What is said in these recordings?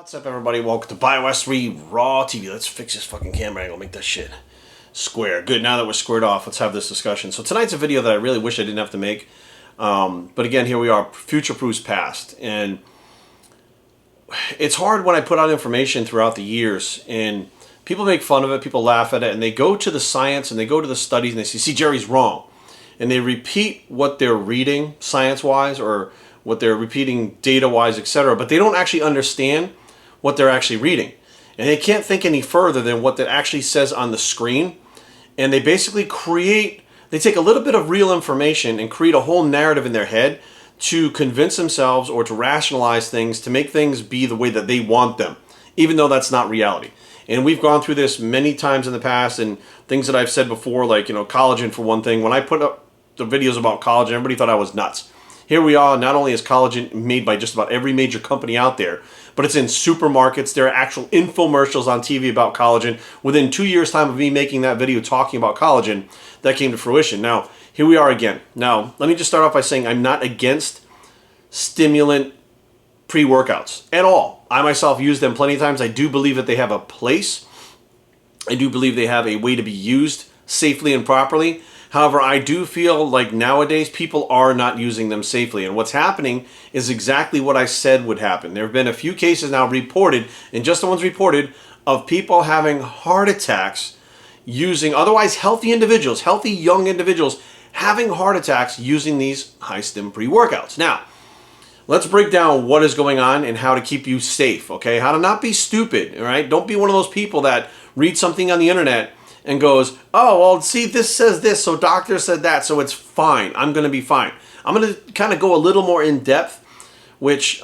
What's up, everybody? Welcome to BioS 3 Raw TV. Let's fix this fucking camera angle, make that shit square. Good, now that we're squared off, let's have this discussion. So tonight's a video that I really wish I didn't have to make. But again, here we are, future proofs past. And it's hard when I put out information throughout the years, and people make fun of it, people laugh at it, and they go to the science, and they go to the studies, and they say, see, Jerry's wrong. And they repeat what they're reading science-wise, or what they're repeating data-wise, etc. But they don't actually understand what they're actually reading. And they can't think any further than what that actually says on the screen. And they basically they take a little bit of real information and create a whole narrative in their head to convince themselves or to rationalize things, to make things be the way that they want them, even though that's not reality. And we've gone through this many times in the past, and things that I've said before, like, collagen for one thing. When I put up the videos about collagen, everybody thought I was nuts. Here we are, not only is collagen made by just about every major company out there, but it's in supermarkets. There are actual infomercials on TV about collagen. Within 2 years' time of me making that video talking about collagen, that came to fruition. Now, here we are again. Now, let me just start off by saying I'm not against stimulant pre-workouts at all. I myself use them plenty of times. I do believe that they have a place. I do believe they have a way to be used safely and properly. However, I do feel like nowadays people are not using them safely. And what's happening is exactly what I said would happen. There have been a few cases now reported, and just the ones reported, of people having heart attacks using otherwise healthy individuals, healthy young individuals, having heart attacks using these high stim pre-workouts. Now, let's break down what is going on and how to keep you safe, okay? How to not be stupid, all right? Don't be one of those people that read something on the internet and goes, oh, well, see, this says this, so doctor said that, so it's fine. I'm going to be fine. I'm going to kind of go a little more in depth, which,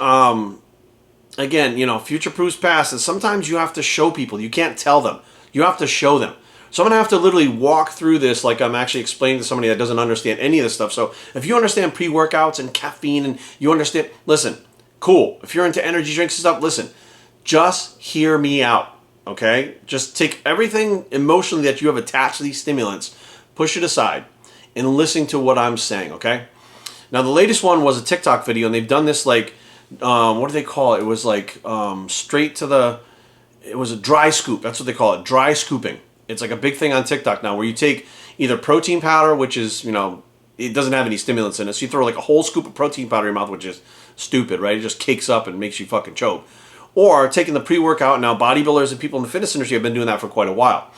again, future proofs past, and sometimes you have to show people. You can't tell them. You have to show them. So I'm going to have to literally walk through this like I'm actually explaining to somebody that doesn't understand any of this stuff. So if you understand pre-workouts and caffeine and you understand, listen, cool. If you're into energy drinks and stuff, listen, just hear me out. Okay, just take everything emotionally that you have attached to these stimulants, push it aside, and listen to what I'm saying, okay? Now, the latest one was a TikTok video, and they've done this like, what do they call it? It was like it was a dry scoop. That's what they call it, dry scooping. It's like a big thing on TikTok now where you take either protein powder, which is, it doesn't have any stimulants in it, so you throw like a whole scoop of protein powder in your mouth, which is stupid, right? It just cakes up and makes you fucking choke. Or taking the pre-workout. Now, bodybuilders and people in the fitness industry have been doing that for quite a while.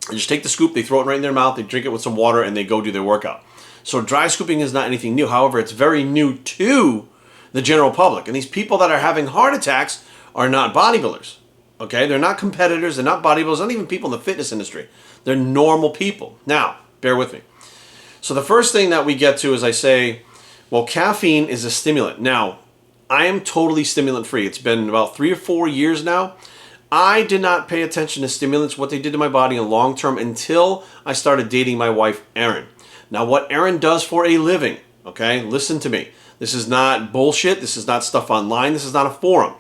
They just take the scoop, they throw it right in their mouth, they drink it with some water, and they go do their workout. So dry scooping is not anything new. However, it's very new to the general public. And these people that are having heart attacks are not bodybuilders. Okay? They're not competitors, they're not bodybuilders, not even people in the fitness industry. They're normal people. Now, bear with me. So the first thing that we get to is I say, well, caffeine is a stimulant. Now, I am totally stimulant free. It's been about 3 or 4 years now. I did not pay attention to stimulants, what they did to my body in long term, until I started dating my wife, Erin. Now, what Erin does for a living, okay, listen to me. This is not bullshit. This is not stuff online. This is not a forum.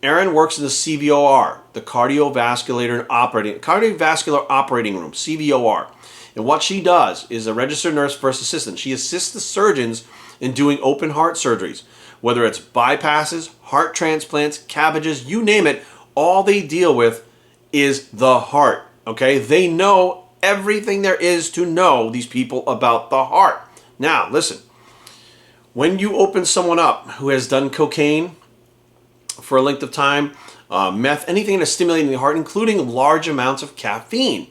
Erin works in the CVOR, the cardiovascular operating room, CVOR. And what she does is a registered nurse first assistant. She assists the surgeons in doing open heart surgeries. Whether it's bypasses, heart transplants, cabbages, you name it, all they deal with is the heart, okay? They know everything there is to know, these people, about the heart. Now, listen, when you open someone up who has done cocaine for a length of time, meth, anything that's stimulating the heart, including large amounts of caffeine,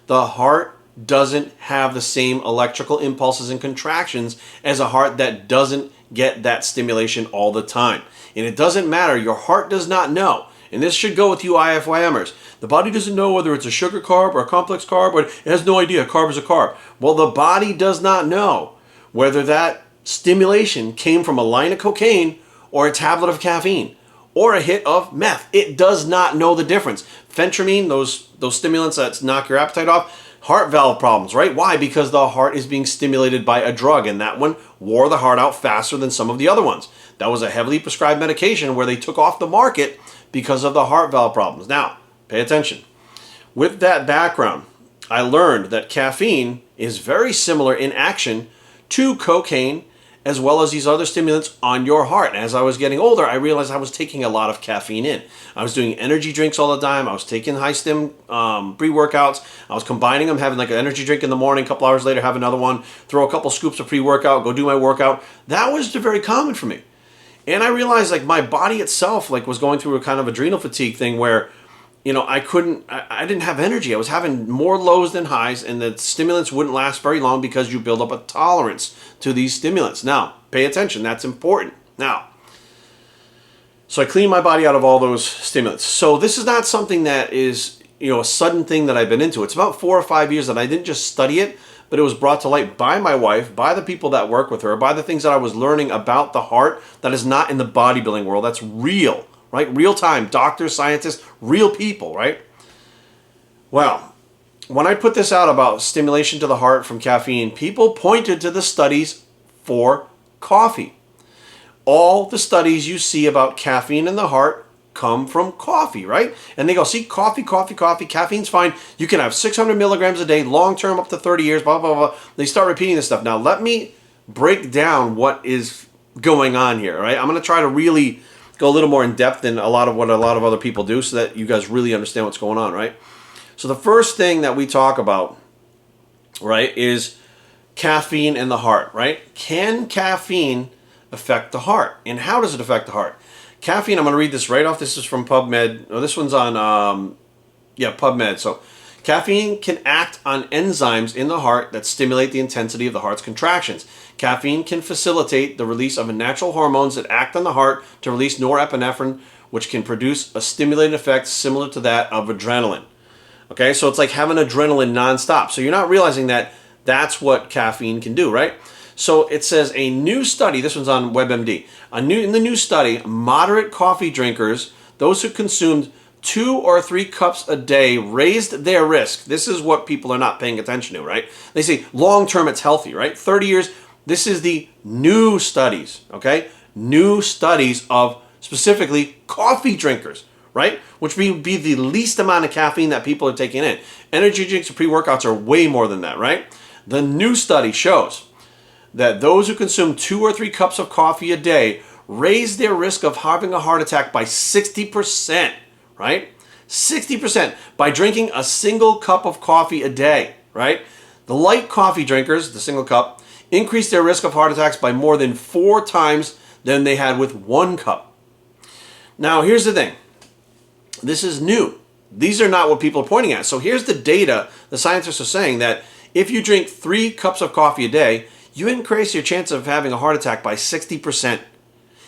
the heart doesn't have the same electrical impulses and contractions as a heart that doesn't get that stimulation all the time. And it doesn't matter. Your heart does not know. And this should go with you IFYMers. The body doesn't know whether it's a sugar carb or a complex carb, or it has no idea. A carb is a carb. Well, the body does not know whether that stimulation came from a line of cocaine or a tablet of caffeine or a hit of meth. It does not know the difference. Phentermine, those stimulants that knock your appetite off, heart valve problems, right? Why? Because the heart is being stimulated by a drug, and that one wore the heart out faster than some of the other ones. That was a heavily prescribed medication where they took off the market because of the heart valve problems. Now, pay attention. With that background, I learned that caffeine is very similar in action to cocaine as well as these other stimulants on your heart. And as I was getting older, I realized I was taking a lot of caffeine in. I was doing energy drinks all the time. I was taking high Stim pre-workouts. I was combining them, having like an energy drink in the morning, a couple hours later have another one, throw a couple scoops of pre-workout, go do my workout. That was very common for me. And I realized like my body itself like was going through a kind of adrenal fatigue thing where, you know, I didn't have energy. I was having more lows than highs, and the stimulants wouldn't last very long because you build up a tolerance to these stimulants. Now, pay attention. That's important. Now, so I cleaned my body out of all those stimulants. So this is not something that is, you know, a sudden thing that I've been into. It's about 4 or 5 years that I didn't just study it, but it was brought to light by my wife, by the people that work with her, by the things that I was learning about the heart that is not in the bodybuilding world. That's real. Right? Real time, doctors, scientists, real people, right? Well, when I put this out about stimulation to the heart from caffeine, people pointed to the studies for coffee. All the studies you see about caffeine in the heart come from coffee, right? And they go, see, coffee, caffeine's fine. You can have 600 milligrams a day, long term, up to 30 years, blah, blah, blah. They start repeating this stuff. Now, let me break down what is going on here, right? I'm going to try to really go a little more in depth than a lot of other people do so that you guys really understand what's going on, right? So the first thing that we talk about, right, is caffeine in the heart, right? Can caffeine affect the heart? And how does it affect the heart? Caffeine, I'm going to read this right off. This is from PubMed. Oh, this one's on, PubMed. So caffeine can act on enzymes in the heart that stimulate the intensity of the heart's contractions. Caffeine can facilitate the release of natural hormones that act on the heart to release norepinephrine, which can produce a stimulating effect similar to that of adrenaline. Okay, so it's like having adrenaline nonstop. So you're not realizing that that's what caffeine can do, right? So it says a new study, this one's on WebMD, in the new study, moderate coffee drinkers, those who consumed 2 or 3 cups a day raised their risk. This is what people are not paying attention to, right? They say long term it's healthy, right? 30 years. This is the new studies, okay? New studies of specifically coffee drinkers, right? Which would be the least amount of caffeine that people are taking in. Energy drinks and pre-workouts are way more than that, right? The new study shows that those who consume 2 or 3 cups of coffee a day raise their risk of having a heart attack by 60%, right? 60% by drinking a single cup of coffee a day, right? The light coffee drinkers, the single cup, increase their risk of heart attacks by more than 4 times than they had with 1 cup. Now, here's the thing. This is new. These are not what people are pointing at. So here's the data. The scientists are saying that if you drink 3 cups of coffee a day, you increase your chance of having a heart attack by 60%.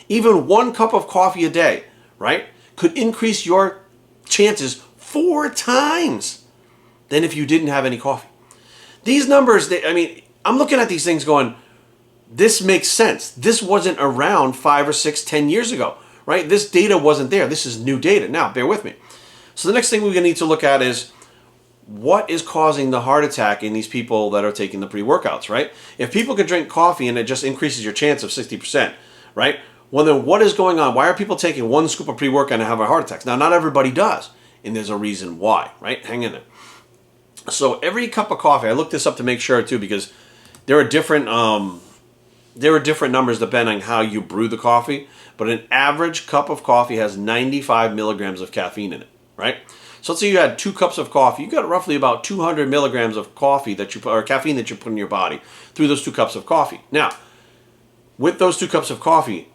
Even 1 cup of coffee a day, right, could increase your chances 4 times than if you didn't have any coffee. These numbers, I'm looking at these things going, this makes sense. This wasn't around 5 or 6, 10 years ago, right? This data wasn't there. This is new data. Now, bear with me. So the next thing we're going to need to look at is what is causing the heart attack in these people that are taking the pre-workouts, right? If people can drink coffee and it just increases your chance of 60%, right? Well, then what is going on? Why are people taking 1 scoop of pre-workout and having heart attacks? Now, not everybody does, and there's a reason why, right? Hang in there. So every cup of coffee, I looked this up to make sure too, because there are different numbers depending on how you brew the coffee, but an average cup of coffee has 95 milligrams of caffeine in it, right? So let's say you had 2 cups of coffee. You got roughly about 200 milligrams of coffee or caffeine that you put in your body through those 2 cups of coffee. Now, with those 2 cups of coffee,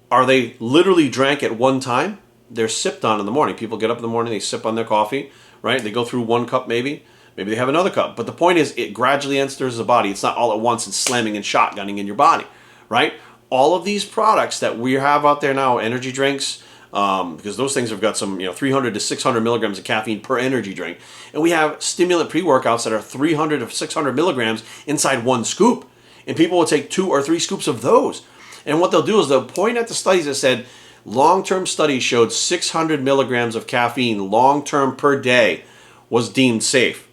are they literally drank at one time? They're sipped on in the morning. People get up in the morning, they sip on their coffee, right? They go through 1 cup maybe. Maybe they have another cup. But the point is, it gradually enters the body. It's not all at once and slamming and shotgunning in your body, right? All of these products that we have out there now, energy drinks, because those things have got some 300 to 600 milligrams of caffeine per energy drink. And we have stimulant pre-workouts that are 300 to 600 milligrams inside 1 scoop. And people will take 2 or 3 scoops of those. And what they'll do is they'll point at the studies that said long-term studies showed 600 milligrams of caffeine long-term per day was deemed safe.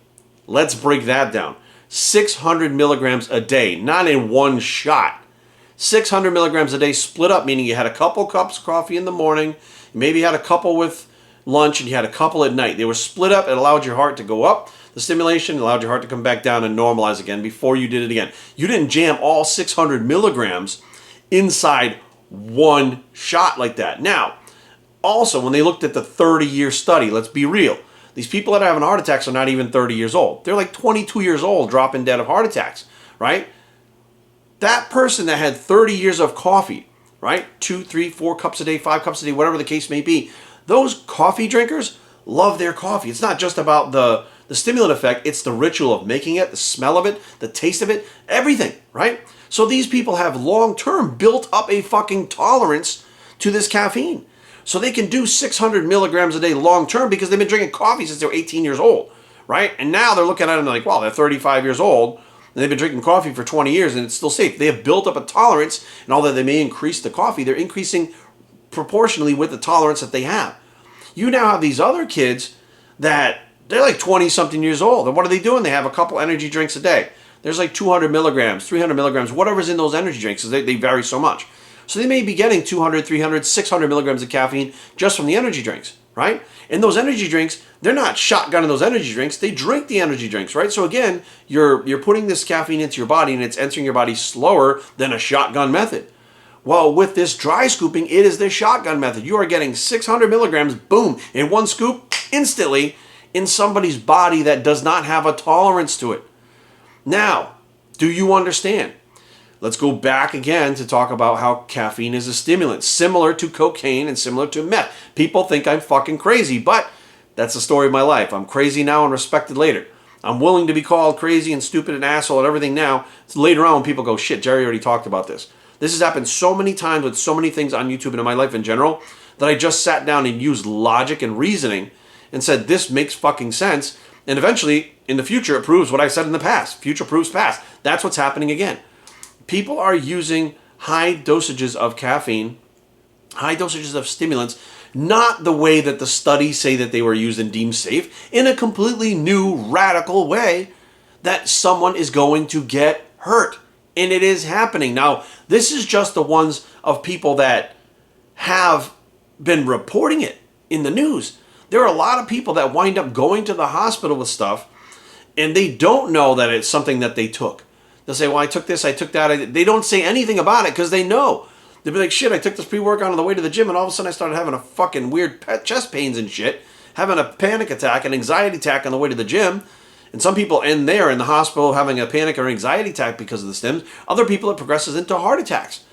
Let's break that down. 600 milligrams a day, not in 1 shot. 600 milligrams a day split up, meaning you had a couple cups of coffee in the morning, maybe you had a couple with lunch, and you had a couple at night. They were split up. It allowed your heart to go up. The stimulation allowed your heart to come back down and normalize again before you did it again. You didn't jam all 600 milligrams inside one shot like that. Now, also, when they looked at the 30-year study, let's be real. These people that are having heart attacks are not even 30 years old. They're like 22 years old dropping dead of heart attacks, right? That person that had 30 years of coffee, right? 2, 3, 4 cups a day, 5 cups a day, whatever the case may be. Those coffee drinkers love their coffee. It's not just about the stimulant effect. It's the ritual of making it, the smell of it, the taste of it, everything, right? So these people have long-term built up a fucking tolerance to this caffeine. So they can do 600 milligrams a day long-term because they've been drinking coffee since they were 18 years old, right? And now they're looking at it and they're like, wow, they're 35 years old and they've been drinking coffee for 20 years and it's still safe. They have built up a tolerance, and although they may increase the coffee, they're increasing proportionally with the tolerance that they have. You now have these other kids that they're like 20-something years old. And what are they doing? They have a couple energy drinks a day. There's like 200 milligrams, 300 milligrams, whatever's in those energy drinks, because they vary so much. So they may be getting 200, 300, 600 milligrams of caffeine just from the energy drinks, right? And those energy drinks, they're not shotgunning those energy drinks. They drink the energy drinks, right? So again, you're putting this caffeine into your body and it's entering your body slower than a shotgun method. Well, with this dry scooping, it is the shotgun method. You are getting 600 milligrams, boom, in one scoop, instantly, in somebody's body that does not have a tolerance to it. Now, do you understand? Let's go back again to talk about how caffeine is a stimulant, similar to cocaine and similar to meth. People think I'm fucking crazy, but that's the story of my life. I'm crazy now and respected later. I'm willing to be called crazy and stupid and asshole and everything now. It's later on when people go, shit, Jerry already talked about this. This has happened so many times with so many things on YouTube and in my life in general that I just sat down and used logic and reasoning and said, this makes fucking sense. And eventually, in the future, it proves what I said in the past. Future proves past. That's what's happening again. People are using high dosages of caffeine, high dosages of stimulants, not the way that the studies say that they were used and deemed safe, in a completely new, radical way that someone is going to get hurt. And it is happening. Now, this is just the ones of people that have been reporting it in the news. There are a lot of people that wind up going to the hospital with stuff and they don't know that it's something that they took. They'll say, well, I took this, I took that. They don't say anything about it because they know. They'll be like, shit, I took this pre-workout on the way to the gym and all of a sudden I started having a fucking weird chest pains and shit, having a panic attack, an anxiety attack on the way to the gym. And some people end there in the hospital having a panic or anxiety attack because of the stims. Other people, it progresses into heart attacks.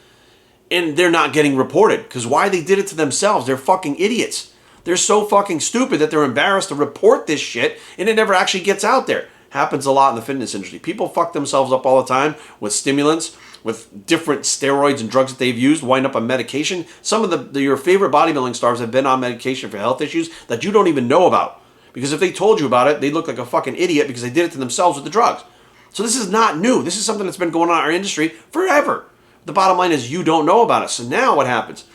And they're not getting reported because why they did it to themselves. They're fucking idiots. They're so fucking stupid that they're embarrassed to report this shit and it never actually gets out there. Happens a lot in the fitness industry. People fuck themselves up all the time with stimulants, with different steroids and drugs that they've used, wind up on medication. Some of your favorite bodybuilding stars have been on medication for health issues that you don't even know about. Because if they told you about it, they'd look like a fucking idiot because they did it to themselves with the drugs. So this is not new. This is something that's been going on in our industry forever. The bottom line is you don't know about it. So now what happens?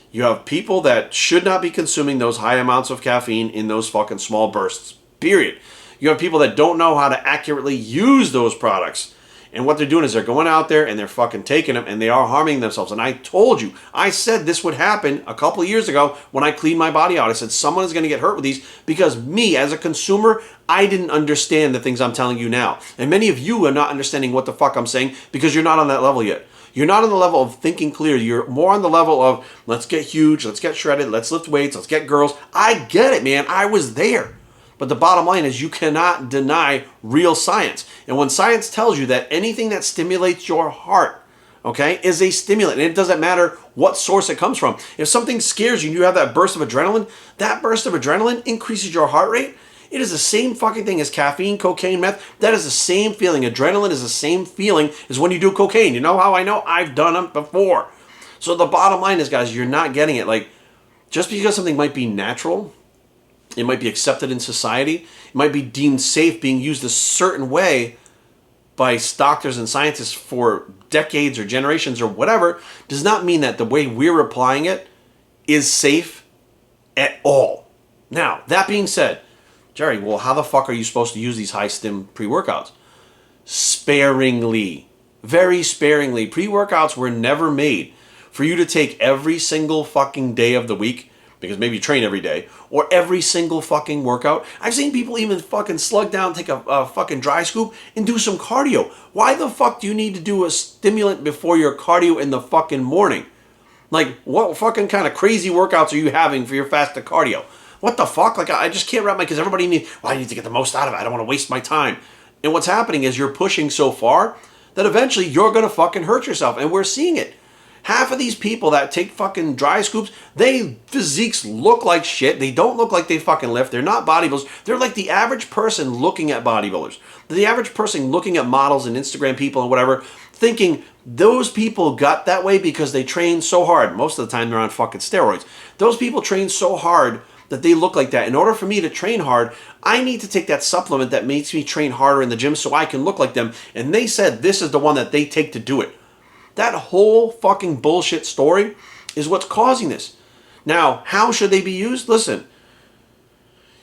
You have people that should not be consuming those high amounts of caffeine in those fucking small bursts. Period. You have people that don't know how to accurately use those products. And what they're doing is they're going out there and they're fucking taking them and they are harming themselves. And I told you, I said this would happen a couple of years ago when I cleaned my body out. I said someone is going to get hurt with these because me as a consumer, I didn't understand the things I'm telling you now. And many of you are not understanding what the fuck I'm saying because you're not on that level yet. You're not on the level of thinking clear. You're more on the level of let's get huge, let's get shredded, let's lift weights, let's get girls. I get it, man. I was there. But the bottom line is you cannot deny real science. And when science tells you that anything that stimulates your heart, okay, is a stimulant, and it doesn't matter what source it comes from. If something scares you and you have that burst of adrenaline, that burst of adrenaline increases your heart rate. It is the same fucking thing as caffeine, cocaine, meth. That is the same feeling. Adrenaline is the same feeling as when you do cocaine. You know how I know? I've done it before. So the bottom line is, guys, you're not getting it. Like, just because something might be natural, it might be accepted in society, it might be deemed safe being used a certain way by doctors and scientists for decades or generations or whatever, does not mean that the way we're applying it is safe at all. Now, that being said, Jerry, well, how the fuck are you supposed to use these high stim pre-workouts? Sparingly. Very sparingly. Pre-workouts were never made for you to take every single fucking day of the week because maybe you train every day, or every single fucking workout. I've seen people even fucking slug down, take a fucking dry scoop, and do some cardio. Why the fuck do you need to do a stimulant before your cardio in the fucking morning? Like, what fucking kind of crazy workouts are you having for your fasted cardio? What the fuck? Like, I just can't wrap my, because everybody needs, well, I need to get the most out of it. I don't want to waste my time. And what's happening is you're pushing so far that eventually you're going to fucking hurt yourself. And we're seeing it. Half of these people that take fucking dry scoops, they physiques look like shit. They don't look like they fucking lift. They're not bodybuilders. They're like the average person looking at bodybuilders. The average person looking at models and Instagram people and whatever, thinking those people got that way because they train so hard. Most of the time they're on fucking steroids. Those people train so hard that they look like that. In order for me to train hard, I need to take that supplement that makes me train harder in the gym so I can look like them. And they said this is the one that they take to do it. That whole fucking bullshit story is what's causing this. Now, how should they be used? Listen,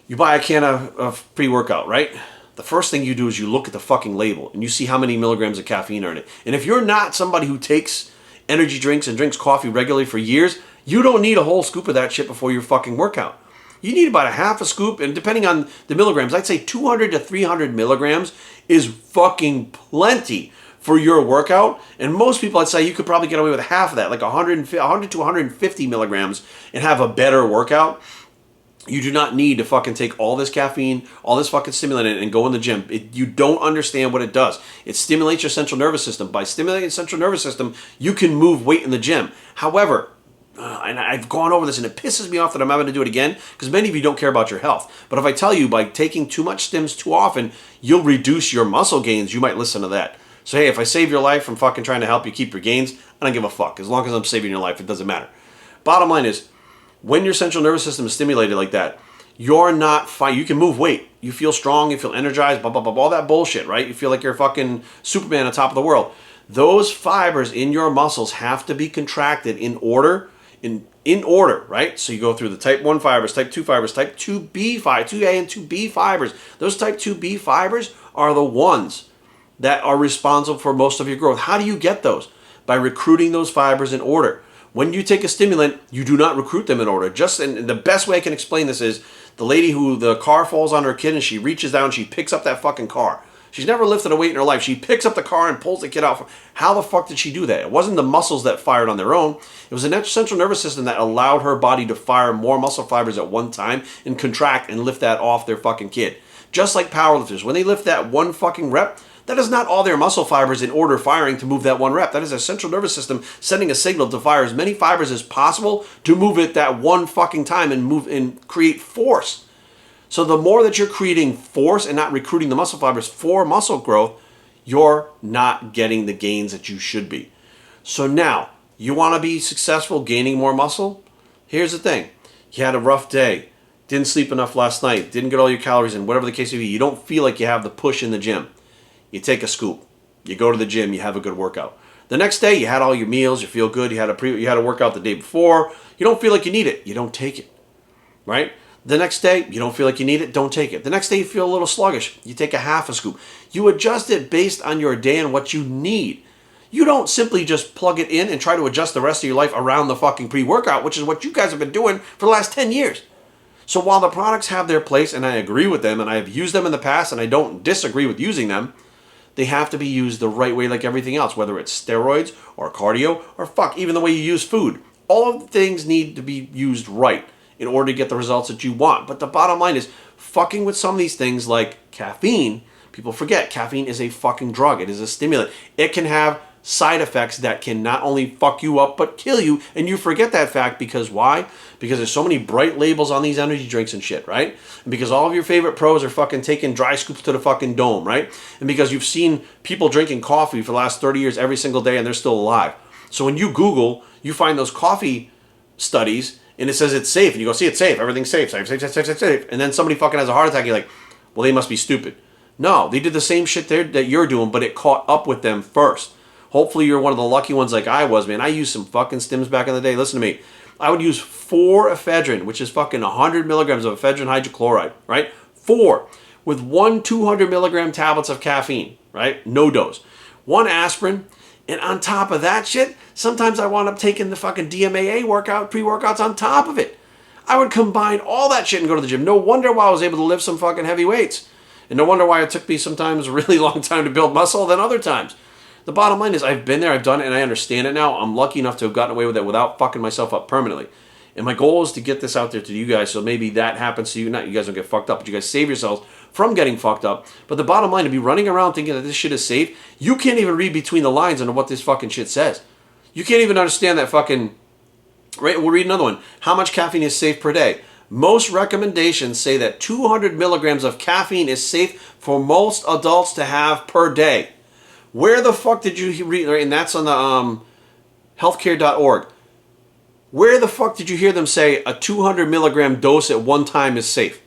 you buy a can of pre-workout, right? The first thing you do is you look at the fucking label and you see how many milligrams of caffeine are in it. And if you're not somebody who takes energy drinks and drinks coffee regularly for years, you don't need a whole scoop of that shit before your fucking workout. You need about a half a scoop, and depending on the milligrams, I'd say 200 to 300 milligrams is fucking plenty for your workout. And most people, I'd say you could probably get away with half of that, like 100 to 150 milligrams, and have a better workout. You do not need to fucking take all this caffeine, all this fucking stimulant and go in the gym. You don't understand what it does. It stimulates your central nervous system. By stimulating the central nervous system, you can move weight in the gym. However, and I've gone over this and it pisses me off that I'm having to do it again because many of you don't care about your health. But if I tell you by taking too much stims too often, you'll reduce your muscle gains, you might listen to that. So hey, if I save your life from fucking trying to help you keep your gains, I don't give a fuck. As long as I'm saving your life, it doesn't matter. Bottom line is, when your central nervous system is stimulated like that, you're not fine. You can move weight. You feel strong. You feel energized. Blah, blah, blah, all that bullshit, right? You feel like you're fucking Superman on top of the world. Those fibers in your muscles have to be contracted in order, right? So you go through the type 1 fibers, type 2 fibers, type 2B fibers, 2A and 2B fibers. Those type 2B fibers are the ones that are responsible for most of your growth. How do you get those? By recruiting those fibers in order. When you take a stimulant, you do not recruit them in order. And the best way I can explain this is the lady who the car falls on her kid and she reaches down and she picks up that fucking car. She's never lifted a weight in her life. She picks up the car and pulls the kid out. How the fuck did she do that? It wasn't the muscles that fired on their own. It was the central nervous system that allowed her body to fire more muscle fibers at one time and contract and lift that off their fucking kid. Just like powerlifters, when they lift that one fucking rep, that is not all their muscle fibers in order firing to move that one rep. That is a central nervous system sending a signal to fire as many fibers as possible to move it that one fucking time and move and create force. So the more that you're creating force and not recruiting the muscle fibers for muscle growth, you're not getting the gains that you should be. So now, you want to be successful gaining more muscle? Here's the thing. You had a rough day, didn't sleep enough last night, didn't get all your calories in, whatever the case may be. You don't feel like you have the push in the gym. You take a scoop. You go to the gym, you have a good workout. The next day, you had all your meals, you feel good, you had a workout the day before. You don't feel like you need it, you don't take it. Right? The next day, you don't feel like you need it, don't take it. The next day, you feel a little sluggish, you take a half a scoop. You adjust it based on your day and what you need. You don't simply just plug it in and try to adjust the rest of your life around the fucking pre-workout, which is what you guys have been doing for the last 10 years. So while the products have their place, and I agree with them, and I have used them in the past, and I don't disagree with using them, they have to be used the right way like everything else, whether it's steroids or cardio or even the way you use food. All of the things need to be used right in order to get the results that you want. But the bottom line is, fucking with some of these things like caffeine, people forget caffeine is a fucking drug. It is a stimulant. It can have side effects that can not only fuck you up but kill you, and you forget that fact because why? Because there's so many bright labels on these energy drinks and shit, right? And because all of your favorite pros are fucking taking dry scoops to the fucking dome, right? And because you've seen people drinking coffee for the last 30 years every single day and they're still alive. So when you Google, you find those coffee studies and it says it's safe, and you go, see, it's safe, everything's safe, safe. And then somebody fucking has a heart attack, you're like, well, they must be stupid. No, they did the same shit that you're doing, but it caught up with them first. Hopefully you're one of the lucky ones like I was, man. I used some fucking stims back in the day. Listen to me. I would use 4 ephedrine, which is fucking 100 milligrams of ephedrine hydrochloride, right? 4 with 1 200 milligram tablets of caffeine, right? No dose. 1 aspirin. And on top of that shit, sometimes I wound up taking the fucking DMAA pre-workouts on top of it. I would combine all that shit and go to the gym. No wonder why I was able to lift some fucking heavy weights. And no wonder why it took me sometimes a really long time to build muscle than other times. The bottom line is I've been there, I've done it, and I understand it now. I'm lucky enough to have gotten away with it without fucking myself up permanently. And my goal is to get this out there to you guys, so maybe that happens to you. Not you guys don't get fucked up, but you guys save yourselves from getting fucked up. But the bottom line, to be running around thinking that this shit is safe, you can't even read between the lines on what this fucking shit says. You can't even understand that fucking... Right, we'll read another one. How much caffeine is safe per day? Most recommendations say that 200 milligrams of caffeine is safe for most adults to have per day. Where the fuck did you read? And that's on the healthcare.org. Where the fuck did you hear them say a 200 milligram dose at one time is safe?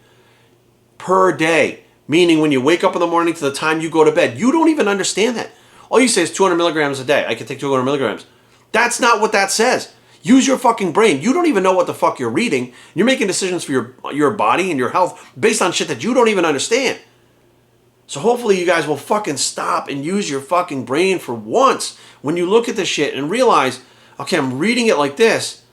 Per day. Meaning when you wake up in the morning to the time you go to bed. You don't even understand that. All you say is 200 milligrams a day. I can take 200 milligrams. That's not what that says. Use your fucking brain. You don't even know what the fuck you're reading. You're making decisions for your body and your health based on shit that you don't even understand. So hopefully you guys will fucking stop and use your fucking brain for once when you look at this shit and realize, okay, I'm reading it like this.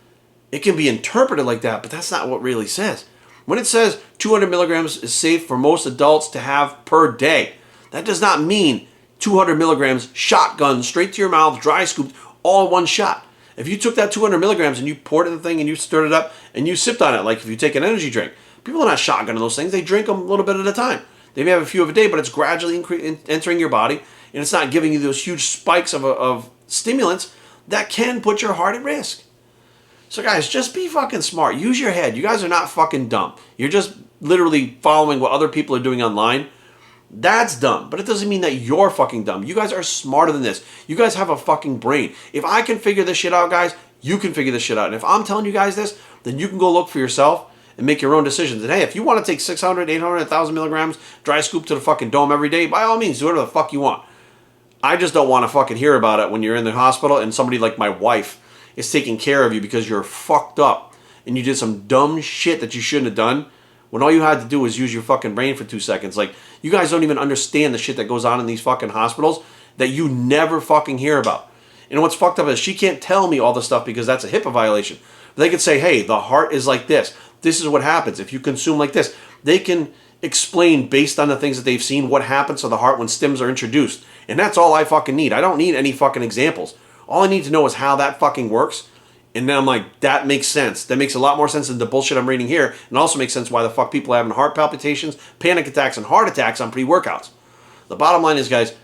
It can be interpreted like that, but that's not what it really says. When it says 200 milligrams is safe for most adults to have per day, that does not mean 200 milligrams shotgun straight to your mouth, dry scooped, all in one shot. If you took that 200 milligrams and you poured it in the thing and you stirred it up and you sipped on it, like if you take an energy drink, people are not shotgunning those things. They drink them a little bit at a time. They may have a few of a day, but it's gradually entering your body, and it's not giving you those huge spikes of stimulants that can put your heart at risk. So guys, just be fucking smart. Use your head. You guys are not fucking dumb. You're just literally following what other people are doing online. That's dumb, but it doesn't mean that you're fucking dumb. You guys are smarter than this. You guys have a fucking brain. If I can figure this shit out, guys, you can figure this shit out. And if I'm telling you guys this, then you can go look for yourself and make your own decisions. And hey, if you want to take 600, 800, 1,000 milligrams, dry scoop to the fucking dome every day, by all means, do whatever the fuck you want. I just don't want to fucking hear about it when you're in the hospital and somebody like my wife is taking care of you because you're fucked up and you did some dumb shit that you shouldn't have done, when all you had to do was use your fucking brain for 2 seconds. Like, you guys don't even understand the shit that goes on in these fucking hospitals that you never fucking hear about. And what's fucked up is she can't tell me all the stuff because that's a HIPAA violation. They could say, hey, the heart is like this. This is what happens if you consume like this. They can explain based on the things that they've seen what happens to the heart when stims are introduced. And that's all I fucking need. I don't need any fucking examples. All I need to know is how that fucking works. And then I'm like, that makes sense. That makes a lot more sense than the bullshit I'm reading here. And also makes sense why the fuck people are having heart palpitations, panic attacks, and heart attacks on pre-workouts. The bottom line is, guys,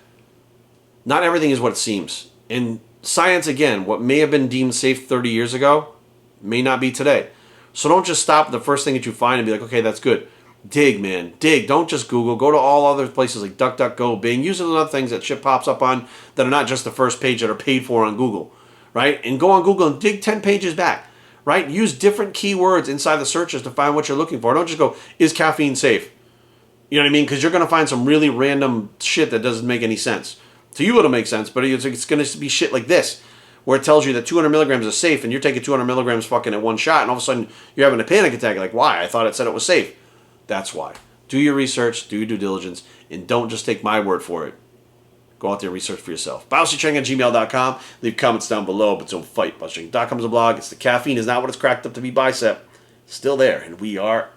not everything is what it seems. In science, again, what may have been deemed safe 30 years ago may not be today. So don't just stop at the first thing that you find and be like, okay, that's good. Dig, man. Dig. Don't just Google. Go to all other places like DuckDuckGo, Bing. Use those other things that shit pops up on that are not just the first page that are paid for on Google. Right? And go on Google and dig 10 pages back. Right? Use different keywords inside the searches to find what you're looking for. Don't just go, is caffeine safe? You know what I mean? Because you're going to find some really random shit that doesn't make any sense. To you it'll make sense, but it's going to be shit like this, where it tells you that 200 milligrams is safe, and you're taking 200 milligrams fucking at one shot, and all of a sudden you're having a panic attack. You're like, why? I thought it said it was safe. That's why. Do your research, do your due diligence, and don't just take my word for it. Go out there and research for yourself. BioStrength@gmail.com. Leave comments down below, but don't fight. BioStrength.com is a blog. It's the caffeine is not what it's cracked up to be bicep. It's still there, and we are